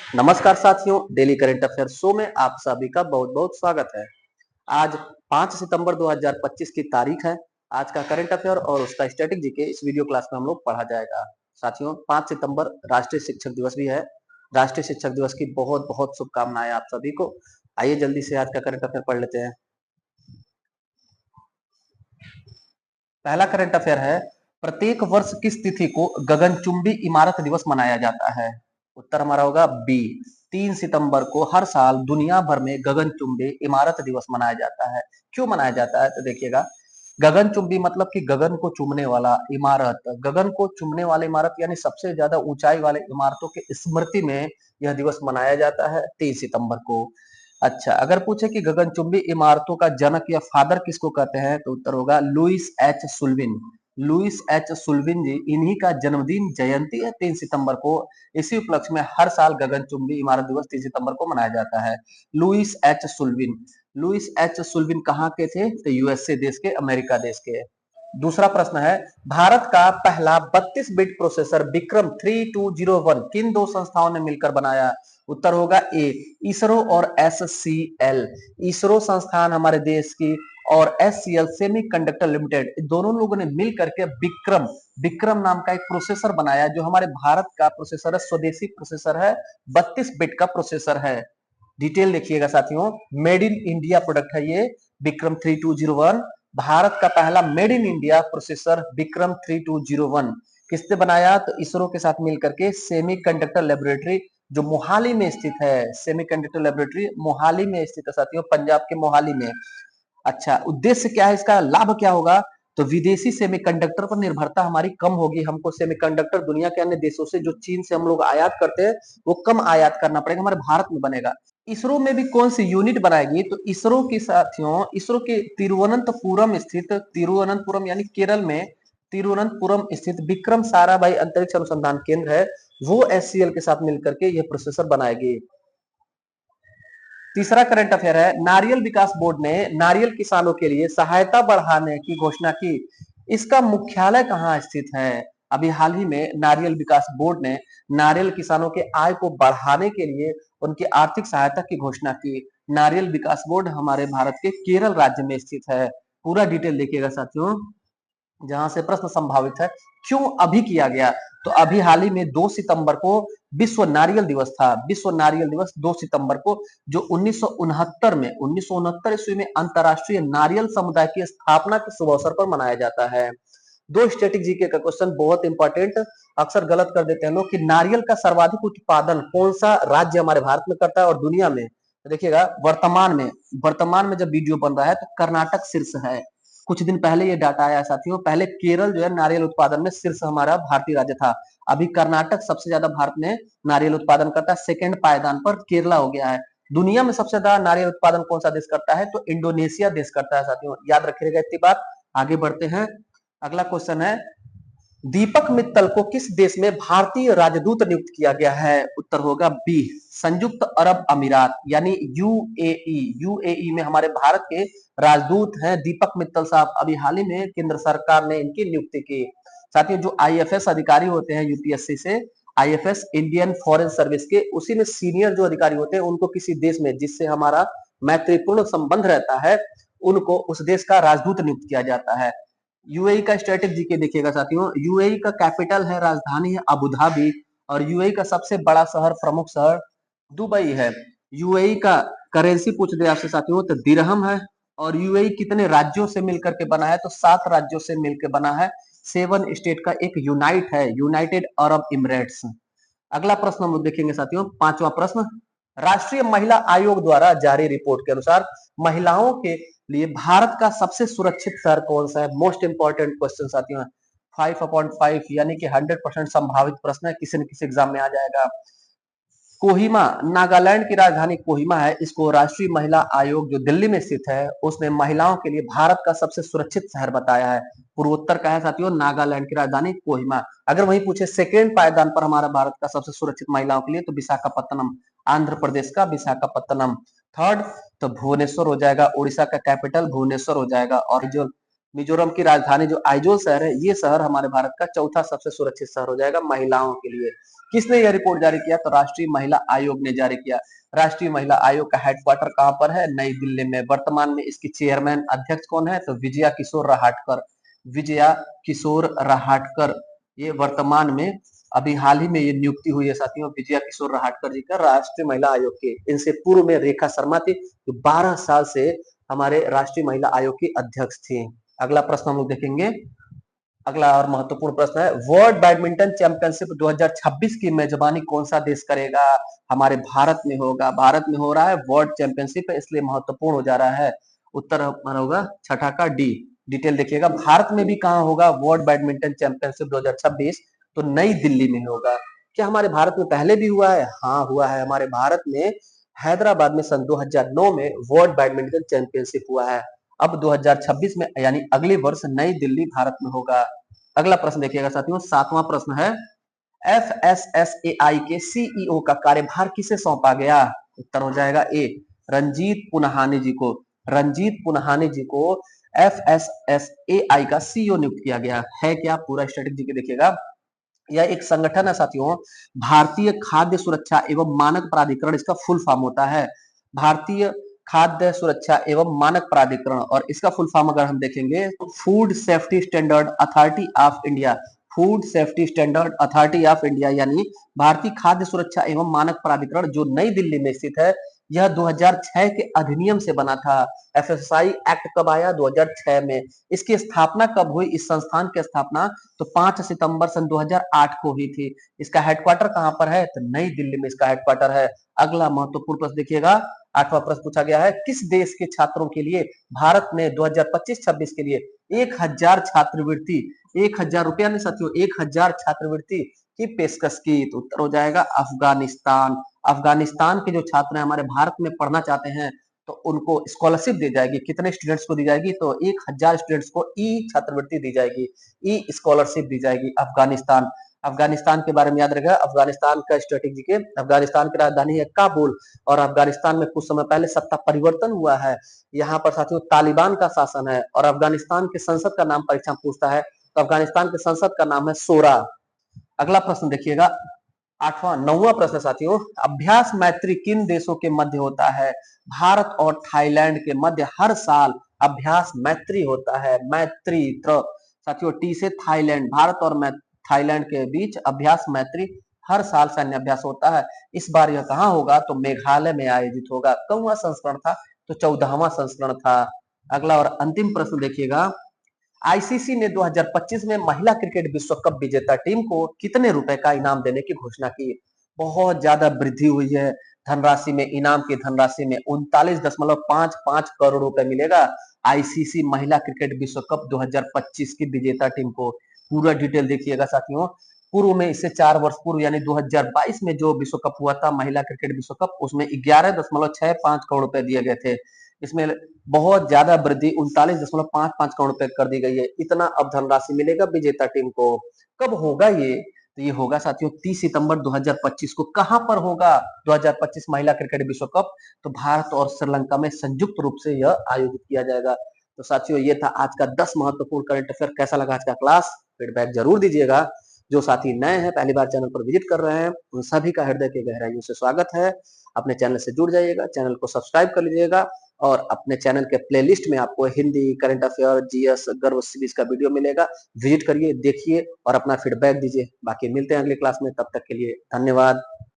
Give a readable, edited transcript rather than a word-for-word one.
नमस्कार साथियों, daily current affair show में आप सभी का बहुत बहुत स्वागत है। आज 5 सितंबर 2025 की तारीख है। आज का करंट अफेयर और उसका स्टैटिक जीके इस वीडियो क्लास में हम लोग पढ़ा जाएगा। साथियों, 5 सितंबर राष्ट्रीय शिक्षक दिवस भी है। राष्ट्रीय शिक्षक दिवस की बहुत बहुत शुभकामनाएं आप सभी को। आइए जल्दी से आज का करंट अफेयर पढ़ लेते हैं। पहला करंट अफेयर है, प्रत्येक वर्ष किस तिथि को गगनचुंबी इमारत दिवस मनाया जाता है? उत्तर हमारा होगा बी। 3 सितंबर को हर साल दुनिया भर में गगनचुंबी इमारत दिवस मनाया जाता है। क्यों मनाया जाता है तो देखिएगा, गगनचुंबी मतलब कि गगन को चूमने वाला इमारत। गगन को चूमने वाली इमारत यानी सबसे ज्यादा ऊंचाई वाले इमारतों की स्मृति में यह दिवस मनाया जाता है 3 सितंबर को। अच्छा, अगर पूछे कि गगनचुंबी इमारतों का जनक या फादर किसको कहते हैं तो उत्तर होगा Lewis H Sullivan. Louis H सुल्विन जी, इन्हीं का जन्मदिन जयंती है 3 सितंबर को। इसी उपलक्ष्य में हर साल गगनचुंबी इमारत दिवस 3 सितंबर को मनाया जाता है। Louis H Sullivan. Louis H Sullivan कहाँ के थे तो यूएसए देश के, अमेरिका देश के। दूसरा प्रश्न है, भारत का पहला 32 बिट प्रोसेसर विक्रम 3201 किन दो संस्थाओं ने मिलकर बनाया? उत्तर होगा ए, इसरो और एससीएल। इसरो संस्थान हमारे देश की और एससीएल सेमीकंडक्टर लिमिटेड, दोनों लोगों ने मिल करके विक्रम विक्रम नाम का एक प्रोसेसर बनाया जो हमारे भारत का प्रोसेसर है, स्वदेशी प्रोसेसर है, 32 बिट का प्रोसेसर है। डिटेल देखिएगा साथियों, मेड इन इंडिया प्रोडक्ट है ये विक्रम 3201। भारत का पहला made in India processor Vikram 3201 किसने बनाया तो इसरो के साथ मिलकर के सेमीकंडक्टर लेबोरेटरी जो मोहाली में स्थित है। सेमीकंडक्टर लेबोरेटरी मोहाली में स्थित है साथियों, पंजाब के मोहाली में। अच्छा, उद्देश्य क्या है इसका, लाभ क्या होगा तो विदेशी सेमीकंडक्टर पर निर्भरता हमारी कम होगी। हमको सेमीकंडक्टर दुनिया के अन्य देशों से, जो चीन से हम लोग आयात करते हैं, वो कम आयात करना पड़ेगा, हमारे भारत में बनेगा। इसरो में भी कौन सी यूनिट बनाएगी तो इसरो के साथियों, इसरो के तिरुवनंतपुरम स्थित, तिरुवनंतपुरम यानी केरल में, तिरुवनंतपुरम स्थित विक्रम साराभाई अंतरिक्ष अनुसंधान केंद्र है, वो एससीएल के साथ मिलकर के यह प्रोसेसर बनाएगी। तीसरा करंट अफेयर है, नारियल विकास बोर्ड ने नारियल किसानों के लिए सहायता बढ़ाने की घोषणा की। इसका मुख्यालय कहाँ स्थित है? अभी हाल ही में नारियल विकास बोर्ड ने नारियल किसानों के आय को बढ़ाने के लिए उनकी आर्थिक सहायता की घोषणा की। नारियल विकास बोर्ड हमारे भारत के केरल राज्य में स्थित है। पूरा डिटेल देखिएगा साथियों, जहां से प्रश्न संभावित है। क्यों अभी किया गया तो अभी हाल ही में 2 सितंबर को विश्व नारियल दिवस था। विश्व नारियल दिवस 2 सितंबर को, जो 1969 में, 1969 ईस्वी में अंतरराष्ट्रीय नारियल समुदाय की स्थापना के शुभ अवसर पर मनाया जाता है। दो स्टैटिक जीके का क्वेश्चन बहुत इंपॉर्टेंट, अक्सर गलत कर देते हैं लोग कि नारियल का सर्वाधिक उत्पादन कौन सा राज्य हमारे भारत में करता है और दुनिया में। तो देखिएगा, वर्तमान में जब वीडियो बन रहा है तो कर्नाटक शीर्ष है। कुछ दिन पहले ये डाटा आया साथियों, पहले केरल जो है नारियल उत्पादन में शीर्ष हमारा भारतीय राज्य था। अभी कर्नाटक सबसे ज्यादा भारत में नारियल उत्पादन करता है, सेकंड पायदान पर केरला हो गया है। दुनिया में सबसे ज्यादा नारियल उत्पादन कौन सा देश करता है तो इंडोनेशिया देश करता है साथियों, याद रखिएगा इतनी बात। आगे बढ़ते हैं, अगला क्वेश्चन है, दीपक मित्तल को किस देश में भारतीय राजदूत नियुक्त किया गया है? उत्तर होगा बी, संयुक्त अरब अमीरात यानी यूएई। यूएई में हमारे भारत के राजदूत हैं दीपक मित्तल साहब। अभी हाल ही में केंद्र सरकार ने इनकी नियुक्ति की। साथियों, जो आईएफएस अधिकारी होते हैं यूपीएससी से, आईएफएस इंडियन फॉरेन सर्विस के, उसी में सीनियर जो अधिकारी होते हैं उनको किसी देश में जिससे हमारा मैत्रीपूर्ण संबंध रहता है, उनको उस देश का राजदूत नियुक्त किया जाता है। यूएई का स्टैटिक जीके देखिएगा साथियों, यूएई का कैपिटल है, राजधानी है अबू धाबी, और यूएई का सबसे बड़ा शहर, प्रमुख शहर दुबई है। यूएई का करेंसी पूछ दे आपसे साथियों तो दिरहम है। और यूएई कितने राज्यों से मिलकर के बना है तो 7 राज्यों से मिलकर बना है। 7 स्टेट का एक यूनाइट है, यूनाइटेड अरब इमरेट्स। अगला प्रश्न हम लोग देखेंगे साथियों, पांचवा प्रश्न, राष्ट्रीय महिला आयोग द्वारा जारी रिपोर्ट के अनुसार महिलाओं के लिए भारत का सबसे सुरक्षित शहर कौन सा है? मोस्ट इंपॉर्टेंट क्वेश्चन साथियों, 5/5 यानी कि 100% संभावित प्रश्न है, किसी न किसी एग्जाम में आ जाएगा। कोहिमा, नागालैंड की राजधानी कोहिमा है। इसको राष्ट्रीय महिला आयोग जो दिल्ली में स्थित है, उसने महिलाओं के लिए भारत का सबसे सुरक्षित शहर बताया है। पूर्वोत्तर का है साथियों, नागालैंड की राजधानी कोहिमा। अगर वही पूछे सेकेंड पायदान पर हमारा भारत का सबसे सुरक्षित महिलाओं के लिए तो विशाखापत्तनम, आंध्र प्रदेश का विशाखापत्तनम। थर्ड तो भुवनेश्वर हो जाएगा, उड़ीसा का कैपिटल भुवनेश्वर हो जाएगा। और जो मिजोरम की राजधानी जो आइजोल शहर है, ये शहर हमारे भारत का चौथा सबसे सुरक्षित शहर हो जाएगा महिलाओं के लिए। किसने यह रिपोर्ट जारी किया? तो राष्ट्रीय महिला आयोग ने जारी किया। राष्ट्रीय महिला आयोग का हेडक्वार्टर कहाँ पर है? नई दिल्ली में। वर्तमान में इसकी चेयरमैन अध्यक्ष कौन है? तो विजया किशोर रहाटकर। विजया किशोर रहाटकर ये वर्तमान में अभी हाल ही में ये नियुक्ति हुई है साथियों, विजया किशोर रहाटकर जी का राष्ट्रीय महिला आयोग के। इनसे पूर्व में रेखा शर्मा थी, जो 12 साल से हमारे राष्ट्रीय महिला आयोग की अध्यक्ष थी। अगला प्रश्न हम लोग देखेंगे। अगला और महत्वपूर्ण प्रश्न है, वर्ल्ड बैडमिंटन चैंपियनशिप 2026 की मेजबानी कौन सा देश करेगा? हमारे भारत में होगा। भारत में हो रहा है, वर्ल्ड चैंपियनशिप है, इसलिए महत्वपूर्ण हो जा रहा है। उत्तर हमारा होगा छठा का डी। डिटेल देखिएगा, भारत में भी कहाँ होगा वर्ल्ड बैडमिंटन चैंपियनशिप 2026? तो नई दिल्ली में होगा। क्या हमारे भारत में पहले भी हुआ है? हाँ हुआ है, हमारे भारत में हैदराबाद में सन 2009 में वर्ल्ड बैडमिंटन चैंपियनशिप हुआ है। अब 2026 में यानी अगले वर्ष नई दिल्ली भारत में होगा। अगला प्रश्न देखिएगा साथियों, सातवां प्रश्न है, एफएसएसएआई के सीईओ का कार्यभार किसे सौंपा गया? उत्तर हो जाएगा ए, रंजीत पुनहानी जी को। रंजीत पुनहानी जी को एफएसएसएआई का सीईओ नियुक्त किया गया है। क्या पूरा स्ट्रेटेजी के देखिएगा, यह एक संगठन है साथियों, भारतीय खाद्य सुरक्षा एवं मानक प्राधिकरण इसका फुल फॉर्म होता है। भारतीय खाद्य सुरक्षा एवं मानक प्राधिकरण, और इसका फुल फॉर्म अगर हम देखेंगे तो food safety standard authority of India. Food safety standard authority of India यानी भारतीय खाद्य सुरक्षा एवं मानक प्राधिकरण, जो नई दिल्ली में स्थित है। यह 2006 के अधिनियम से बना था। एफएसएसआई एक्ट कब आया? 2006 में। इसकी स्थापना कब हुई? इस संस्थान की स्थापना तो 5 सितंबर सन 2008 को हुई थी। इसका हेडक्वार्टर कहां पर है? तो नई दिल्ली में इसका हेडक्वार्टर है। अगला महत्वपूर्ण प्रश्न देखिएगा, आठवां प्रश्न पूछा गया है, किस देश के छात्रों के लिए भारत ने 2025-26 के लिए 1000 छात्रवृत्ति, 1000 रुपया नहीं साथियों, 1000 छात्रवृत्ति की पेशकश की? तो उत्तर हो जाएगा अफगानिस्तान। अफगानिस्तान के जो छात्र हैं हमारे भारत में पढ़ना चाहते हैं, तो उनको स्कॉलरशिप दी जाएगी। कितने स्टूडेंट्स को दी जाएगी? तो 1000 स्टूडेंट्स को ई छात्रवृत्ति दी जाएगी, ई स्कॉलरशिप दी जाएगी। अफगानिस्तान, अफगानिस्तान के बारे में याद रखेगा, अफगानिस्तान का स्ट्रेटेजी के, अफगानिस्तान की राजधानी है काबुल, और अफगानिस्तान में कुछ समय पहले सत्ता परिवर्तन हुआ है। यहाँ पर साथियों तालिबान का शासन है, और अफगानिस्तान के संसद का नाम परीक्षा पूछता है, तो अफगानिस्तान के संसद का नाम है शोरा। अगला प्रश्न देखिएगा, नौवां प्रश्न साथियों, अभ्यास मैत्री किन देशों के मध्य होता है? भारत और थाईलैंड के मध्य हर साल अभ्यास मैत्री होता है। मैत्री साथियों, टी से थाईलैंड, भारत और थाईलैंड के बीच अभ्यास मैत्री हर साल सैन्य अभ्यास होता है। इस बार यह कहाँ होगा? तो मेघालय में आयोजित होगा। कौवा संस्करण था? तो 14वां संस्करण था। अगला और अंतिम प्रश्न देखिएगा, आईसीसी ने 2025 में महिला क्रिकेट विश्व कप विजेता टीम को कितने रुपए का इनाम देने की घोषणा की? बहुत ज्यादा वृद्धि हुई है धनराशि में, इनाम की धनराशि में 39.55 करोड़ रुपए मिलेगा आईसीसी महिला क्रिकेट विश्व कप 2025 की विजेता टीम को। पूरा डिटेल देखिएगा साथियों। पूर्व में इससे 4 वर्ष पूर्व यानी 2022 में जो विश्व कप हुआ था महिला क्रिकेट विश्व कप, उसमें 11.65 करोड़ रुपए दिए गए थे। इसमें बहुत ज्यादा वृद्धि 39.55 करोड़ रुपए कर दी गई है। इतना अब धनराशि मिलेगा विजेता टीम को। कब होगा ये? तो ये होगा साथियों 30 सितंबर 2025 को। कहां पर होगा 2025 महिला क्रिकेट विश्व कप? तो भारत और श्रीलंका में संयुक्त रूप से यह आयोजित किया जाएगा। तो साथियों ये था आज का 10 महत्वपूर्ण करंट अफेयर। कैसा लगा आज का क्लास? फीडबैक जरूर दीजिएगा। जो साथी नए हैं, पहली बार चैनल पर विजिट कर रहे हैं, उन सभी का हृदय के गहराइयों से स्वागत है। अपने चैनल से जुड़ जाइएगा, चैनल को सब्सक्राइब कर लीजिएगा, और अपने चैनल के प्लेलिस्ट में आपको हिंदी, करंट अफेयर, जीएस, गर्व सीरीज का वीडियो मिलेगा। विजिट करिए, देखिए और अपना फीडबैक दीजिए। बाकी मिलते हैं अगली क्लास में, तब तक के लिए धन्यवाद।